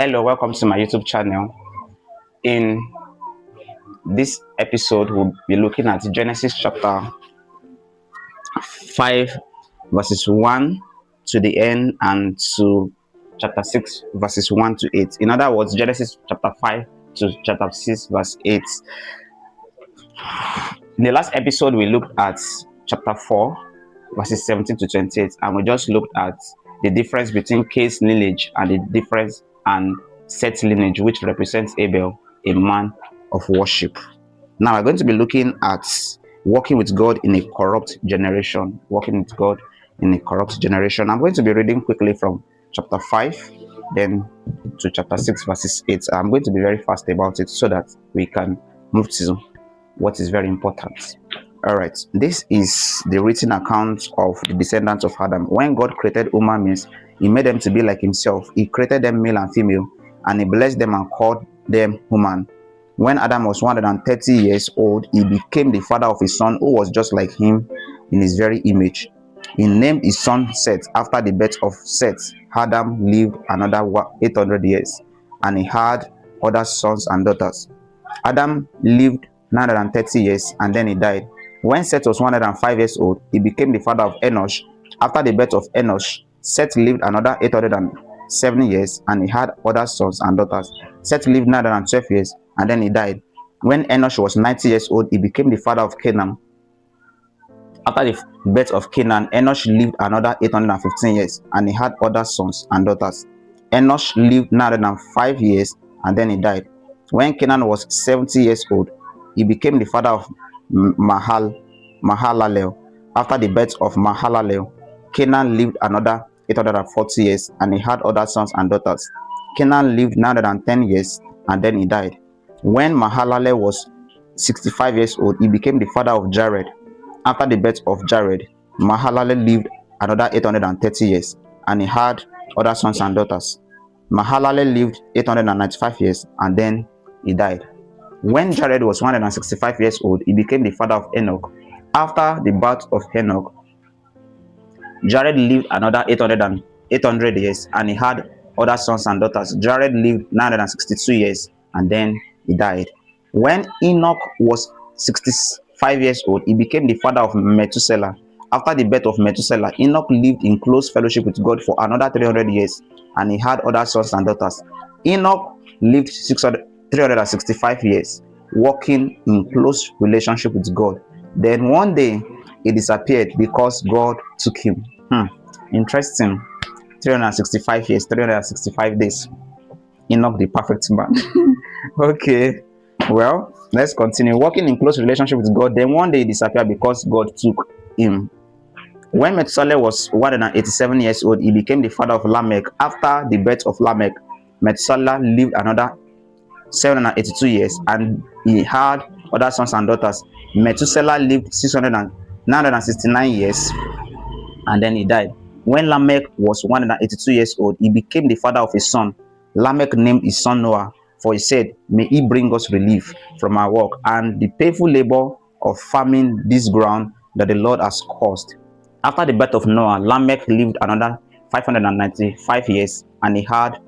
Hello, welcome to my YouTube channel. In this episode, we'll be looking at Genesis chapter 5, verses 1 to the end, and to chapter 6, verses 1 to 8. In other words, Genesis chapter 5 to chapter 6, verse 8. In the last episode, we looked at chapter 4, verses 17 to 28, and we just looked at the difference between Cain's lineage and the difference and Seth's lineage, which represents Abel, a man of worship. Now we're going to be looking at walking with God in a corrupt generation. Walking with God in a corrupt generation. I'm going to be reading quickly from chapter 5, then to chapter 6, verses 8. I'm going to be very fast about it so that we can move to what is very important. All right, this is the written account of the descendants of Adam. When God created human beings, he made them to be like himself. He created them male and female, and he blessed them and called them human. When Adam was 130 years old, he became the father of his son who was just like him in his very image. He named his son Seth. After the birth of Seth, Adam lived another 800 years, and he had other sons and daughters. Adam lived 930 years, and then he died. When Seth was 105 years old, he became the father of Enosh. After the birth of Enosh, Seth lived another 807 years, and he had other sons and daughters. Seth lived 912 years, and then he died. When Enosh was 90 years old, he became the father of Canaan. After the birth of Canaan, Enosh lived another 815 years, and he had other sons and daughters. Enosh lived 905 years, and then he died. When Canaan was 70 years old, he became the father of Mahalalel. After the birth of Mahalalel, Canaan lived another 840 years, and he had other sons and daughters. Canaan lived 910 years, and then he died. When Mahalalel was 65 years old, he became the father of Jared. After the birth of Jared, Mahalalel lived another 830 years, and he had other sons and daughters. Mahalalel lived 895 years, and then he died. When Jared was 165 years old, he became the father of Enoch. After the birth of Enoch, Jared lived another 800 years, and he had other sons and daughters. Jared lived 962 years, and then he died. When Enoch was 65 years old, he became the father of Methuselah. After the birth of Methuselah, Enoch lived in close fellowship with God for another 300 years, and he had other sons and daughters. Enoch lived 365 years, walking in close relationship with God. Then one day, he disappeared because God took him. Interesting. 365 years, 365 days. Enoch, the perfect man. Okay. Well, let's continue. Walking in close relationship with God. Then one day he disappeared because God took him. When Methuselah was 187 years old, he became the father of Lamech. After the birth of Lamech, Methuselah lived another 782 years, and he had other sons and daughters. Methuselah lived 969 years, and then he died. When Lamech was 182 years old, he became the father of his son. Lamech named his son Noah, for he said, "May he bring us relief from our work and the painful labor of farming this ground that the Lord has caused." After the birth of Noah, Lamech lived another 595 years, and he had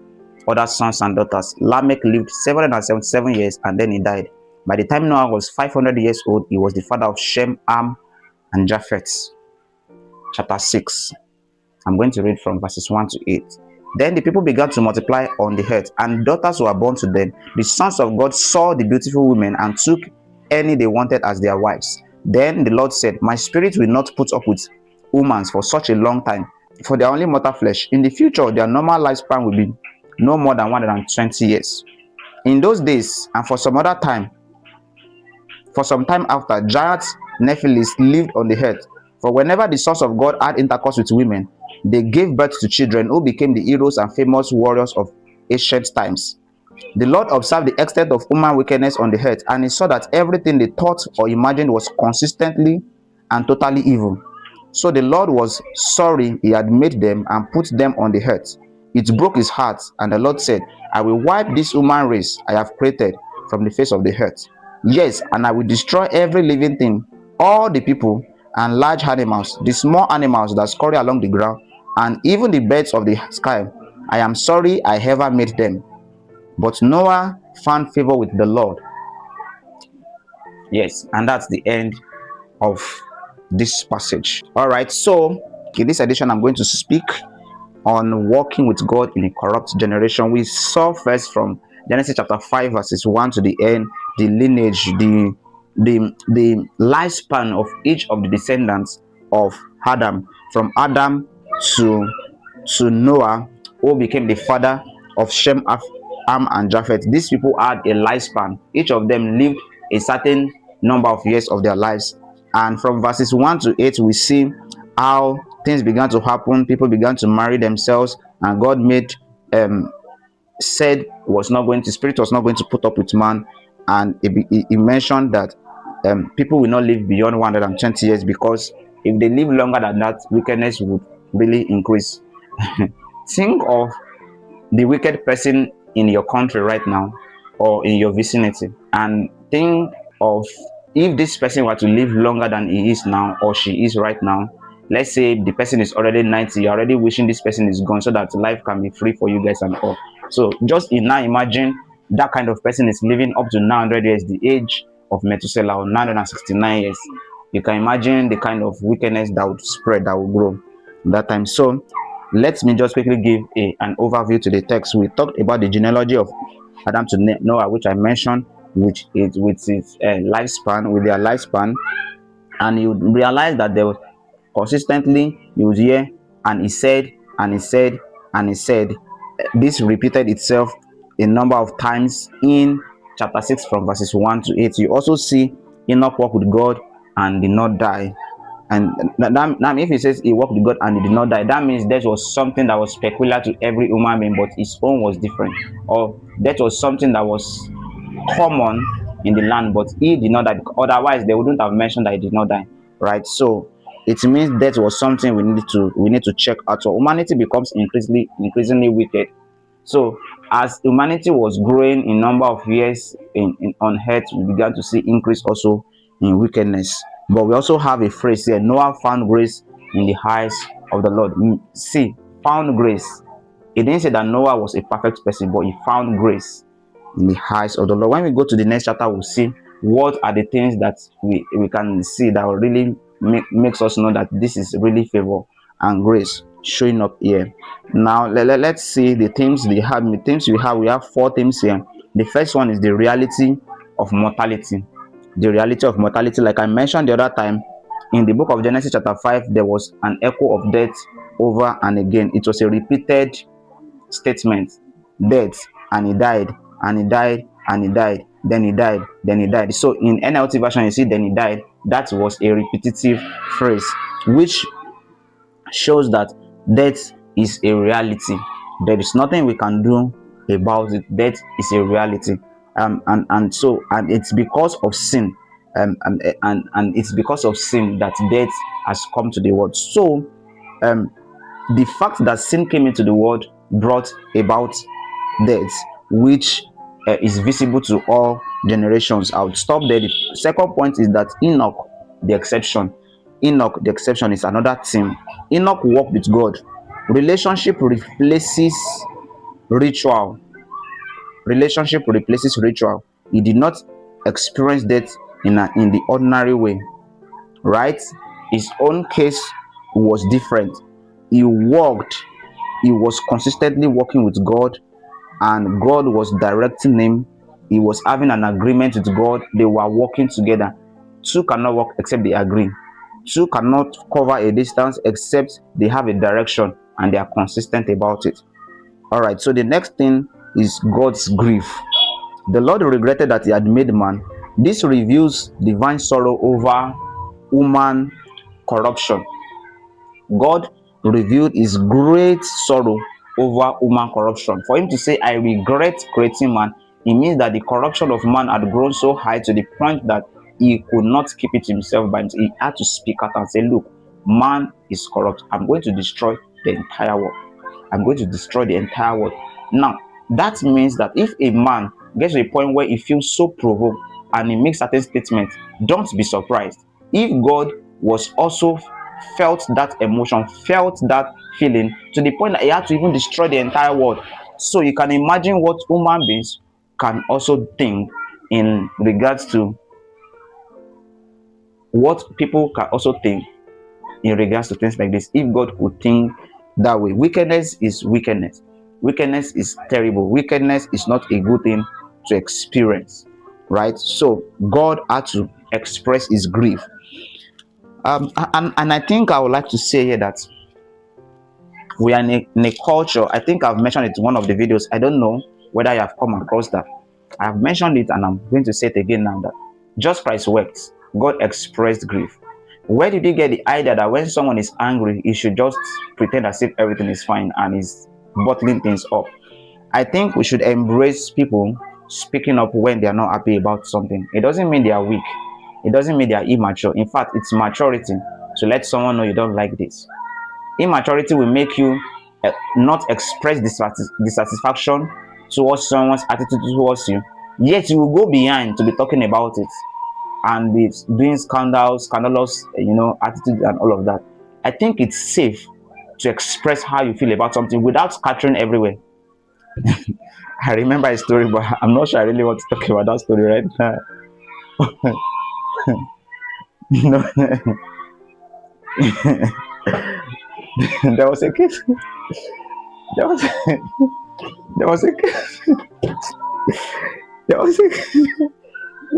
other sons and daughters. Lamech lived 777 years, and then he died. By the time Noah was 500 years old, he was the father of Shem, Ham, and Japheth. Chapter 6. I'm going to read from verses 1 to 8. Then the people began to multiply on the earth, and daughters were born to them. The sons of God saw the beautiful women and took any they wanted as their wives. Then the Lord said, "My spirit will not put up with humans for such a long time, for they are only mortal flesh. In the future, their normal lifespan will be no more than 120 years. In those days, and for some time after, giants Nephilim lived on the earth. For whenever the sons of God had intercourse with women, they gave birth to children who became the heroes and famous warriors of ancient times. The Lord observed the extent of human wickedness on the earth, and he saw that everything they thought or imagined was consistently and totally evil. So the Lord was sorry he had made them and put them on the earth. It broke his heart, and the Lord said, "I will wipe this human race I have created from the face of the earth. Yes, and I will destroy every living thing, all the people and large animals, the small animals that scurry along the ground, and even the birds of the sky. I am sorry I ever made them." But Noah found favor with the Lord. Yes, and that's the end of this passage. All right, so in this edition, I'm going to speak on walking with God in a corrupt generation. We saw first from Genesis chapter 5, verses 1 to the end, the lineage, the lifespan of each of the descendants of Adam, from Adam to Noah, who became the father of Shem, Ham, and Japheth. These people had a lifespan. Each of them lived a certain number of years of their lives. And from verses 1 to 8, we see how things began to happen. People began to marry themselves, and God made said was not going to spirit was not going to put up with man, and he mentioned that people will not live beyond 120 years, because if they live longer than that, wickedness would really increase. Think of the wicked person in your country right now or in your vicinity, and think of if this person were to live longer than he is now or she is right now. Let's say the person is already 90, you're already wishing this person is gone so that life can be free for you guys and all. So just now imagine that kind of person is living up to 900 years, the age of Methuselah, or 969 years. You can imagine the kind of wickedness that would spread, that would grow that time. So let me just quickly give an overview to the text. We talked about the genealogy of Adam to Noah, which I mentioned, which is with its lifespan, with their lifespan, and you realize that there was consistently, you would hear, and he said, and he said, and he said. This repeated itself a number of times in chapter 6 from verses 1 to 8. You also see Enoch walked with God and did not die. And that if he says he walked with God and he did not die, that means that was something that was peculiar to every human being, but his own was different. Or that was something that was common in the land, but he did not die. Otherwise, they wouldn't have mentioned that he did not die, right? So it means that was something we need to check out. So humanity becomes increasingly wicked. So as humanity was growing in number of years on earth, we began to see increase also in wickedness. But we also have a phrase here: Noah found grace in the eyes of the Lord. See, found grace. It didn't say that Noah was a perfect person, but he found grace in the eyes of the Lord. When we go to the next chapter, we'll see what are the things that we can see that will really makes us know that this is really favor and grace showing up here. Now let's see the themes they have. The themes we have, four themes here. The first one is the reality of mortality. The reality of mortality, like I mentioned the other time, in the book of Genesis chapter 5, there was an echo of death over and again. It was a repeated statement: death, and he died, and he died, and he died, then he died, then he died. So in NLT version, you see then he died. That was a repetitive phrase, which shows that death is a reality. There is nothing we can do about it. Death is a reality. And it's because of sin, and it's because of sin that death has come to the world. So the fact that sin came into the world brought about death, which is visible to all generations. I would stop there. The second point is that Enoch, the exception. Enoch, the exception, is another theme. Enoch walked with God. Relationship replaces ritual. Relationship replaces ritual. He did not experience death in the ordinary way, right? His own case was different. He walked, he was consistently working with God, and God was directing him. He was having an agreement with God. They were working together. Two cannot work except they agree. Two cannot cover a distance except they have a direction and they are consistent about it. All right, so the next thing is God's grief. The Lord regretted that he had made man. This reveals divine sorrow over human corruption. God revealed his great sorrow over human corruption. For him to say, I regret creating man, it means that the corruption of man had grown so high to the point that he could not keep it himself by himself. He had to speak out and say, look, man is corrupt. I'm going to destroy the entire world. I'm going to destroy the entire world. Now, that means that if a man gets to a point where he feels so provoked and he makes certain statements, don't be surprised. If God was also felt that emotion, felt that feeling to the point that he had to even destroy the entire world, So you can imagine what human beings can also think in regards to what people can also think in regards to things like this. If God could think that way, wickedness is wickedness. Wickedness is terrible. Wickedness is not a good thing to experience, right? So God had to express his grief. And I think I would like to say here that we are in a culture. I think I've mentioned it in one of the videos. I don't know whether you have come across that. I've mentioned it and I'm going to say it again now, that just Christ wept. God expressed grief. Where did you get the idea that when someone is angry, he should just pretend as if everything is fine and is bottling things up? I think we should embrace people speaking up when they are not happy about something. It doesn't mean they are weak. It doesn't mean they are immature. In fact, it's maturity to let someone know you don't like this. Immaturity will make you not express dissatisfaction towards someone's attitude towards you, yet you will go behind to be talking about it and be doing scandalous, attitude and all of that. I think it's safe to express how you feel about something without scattering everywhere. I remember a story, but I'm not sure I really want to talk about that story right now. No, there was a case. There was there was a case. There was a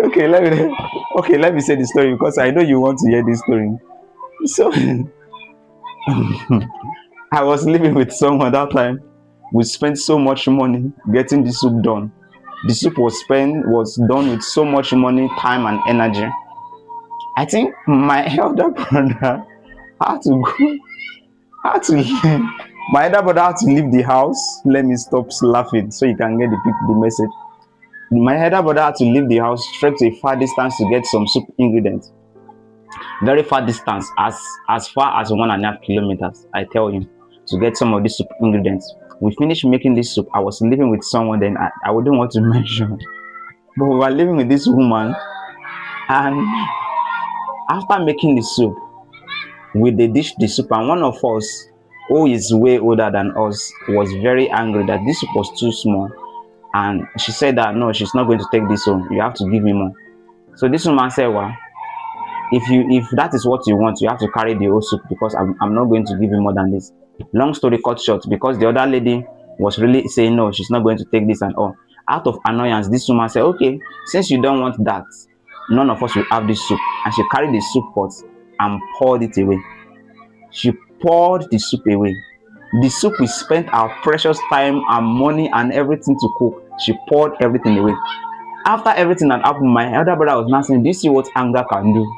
okay. Let me say the story because I know you want to hear this story. So I was living with someone that time. We spent so much money getting the soup done. The soup was done with so much money, time, and energy. I think my elder brother had to go, had to leave. My elder brother had to leave the house. Let me stop laughing so you can get the message. My elder brother had to leave the house, trek to a far distance to get some soup ingredients. Very far distance, as far as 1.5 kilometers, I tell you, to get some of these soup ingredients. We finished making this soup. I was living with someone then I wouldn't want to mention, but we were living with this woman, and after making the soup, we dished the soup, and one of us, who is way older than us, was very angry that this soup was too small, and she said that no, she's not going to take this home. You have to give me more. So this woman said, well, if that is what you want, you have to carry the whole soup because I'm not going to give you more than this. Long story cut short, because the other lady was really saying no, she's not going to take this and all. Out of annoyance, this woman said, okay, since you don't want that, none of us will have this soup. And she carried the soup pot and poured it away. She poured the soup away. The soup we spent our precious time and money and everything to cook, she poured everything away. After everything had happened, my elder brother was now saying, do you see what anger can do?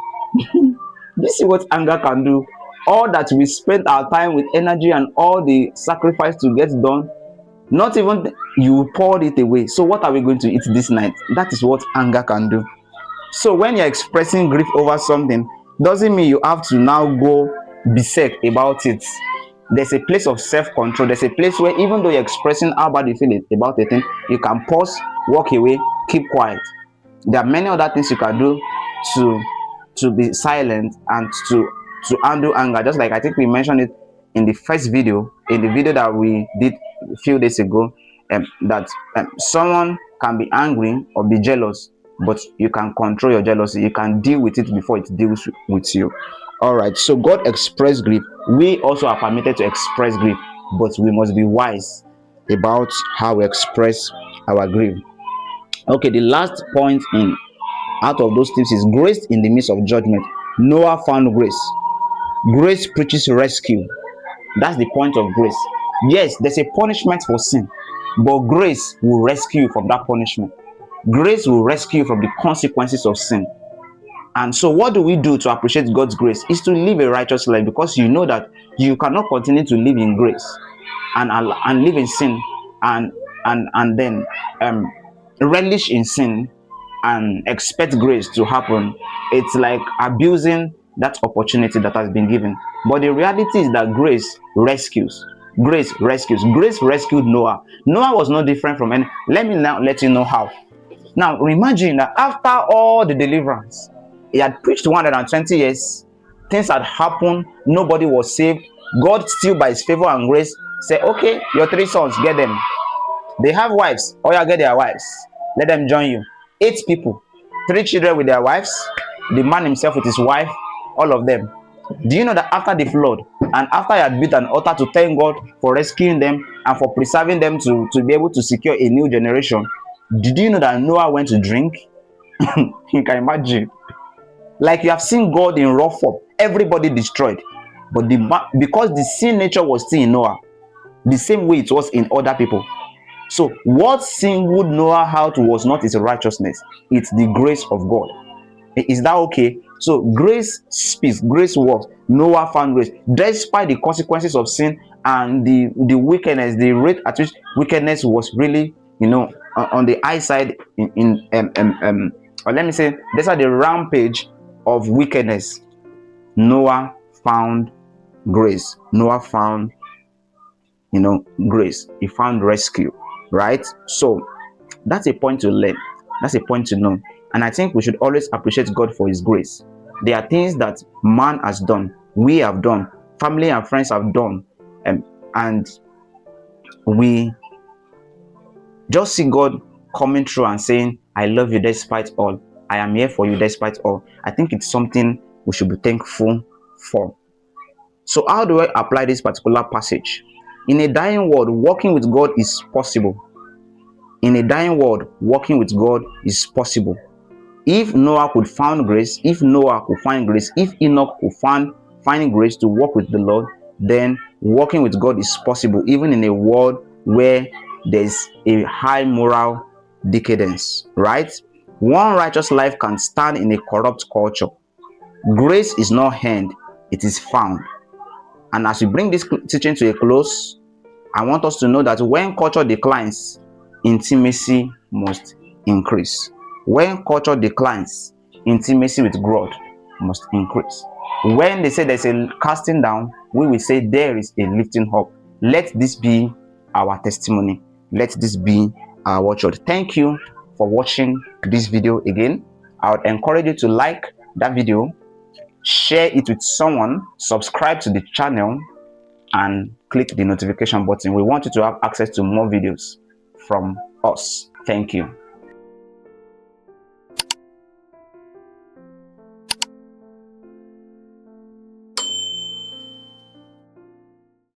Do you see what anger can do? All that we spent our time with energy and all the sacrifice to get done, not even you poured it away. So what are we going to eat this night? That is what anger can do. So when you're expressing grief over something, doesn't mean you have to now go berserk about it. There's a place of self-control. There's a place where even though you're expressing how bad you feel about a thing, you can pause, walk away, keep quiet. There are many other things you can do to be silent and to handle anger. Just like I think we mentioned it in the first video, in the video that we did a few days ago, that someone can be angry or be jealous, but you can control your jealousy. You can deal with it before it deals with you. All right, so God expressed grief. We also are permitted to express grief, but we must be wise about how we express our grief. Okay, the last point in out of those tips is grace in the midst of judgment. Noah found grace. Grace preaches rescue. That's the point of grace. Yes, there's a punishment for sin, but grace will rescue you from that punishment. Grace will rescue you from the consequences of sin. And so what do we do to appreciate God's grace? Is to live a righteous life, because you know that you cannot continue to live in grace and live in sin and then relish in sin and expect grace to happen. It's like abusing that opportunity that has been given. But the reality is that grace rescues. Grace rescues. Grace rescued Noah. Noah was no different from any. Let me now let you know how. Now imagine that after all the deliverance, he had preached 120 years, things had happened, nobody was saved. God still by his favor and grace said, okay, your 3 sons, get them. They have wives. Oh, yeah, get their wives. Let them join you. 8 people, 3 children with their wives, the man himself with his wife, all of them. Do you know that after the flood, and after he had built an altar to thank God for rescuing them and for preserving them to be able to secure a new generation, did you know that Noah went to drink? You can imagine. Like, you have seen God in raw form, everybody destroyed, but because the sin nature was still in Noah, the same way it was in other people. So what singled Noah out was not his righteousness, it's the grace of God. Is that okay? So grace speaks, grace works. Noah found grace despite the consequences of sin and the wickedness, the rate at which wickedness was really, on the high side or let me say, despite the rampage of wickedness, Noah found grace. Noah found, grace. He found rescue, right? So that's a point to learn. That's a point to know. And I think we should always appreciate God for his grace. There are things that man has done, we have done, family and friends have done, and we just see God coming through and saying, I love you despite all. I am here for you despite all. I think it's something we should be thankful for. So how do I apply this particular passage? In a dying world, walking with God is possible. In a dying world, walking with God is possible. If Noah could find grace, if Noah could find grace, if Enoch could find grace to walk with the Lord, then walking with God is possible, even in a world where there's a high moral decadence, right? One righteous life can stand in a corrupt culture. Grace is not earned, it is found. And as we bring this teaching to a close, I want us to know that when culture declines, intimacy must increase. When culture declines, intimacy with God must increase. When they say there's a casting down, we will say there is a lifting up. Let this be our testimony. Let this be our watchword. Thank you for watching this video again. I would encourage you to like that video, share it with someone, subscribe to the channel, and click the notification button. We want you to have access to more videos from us. Thank you.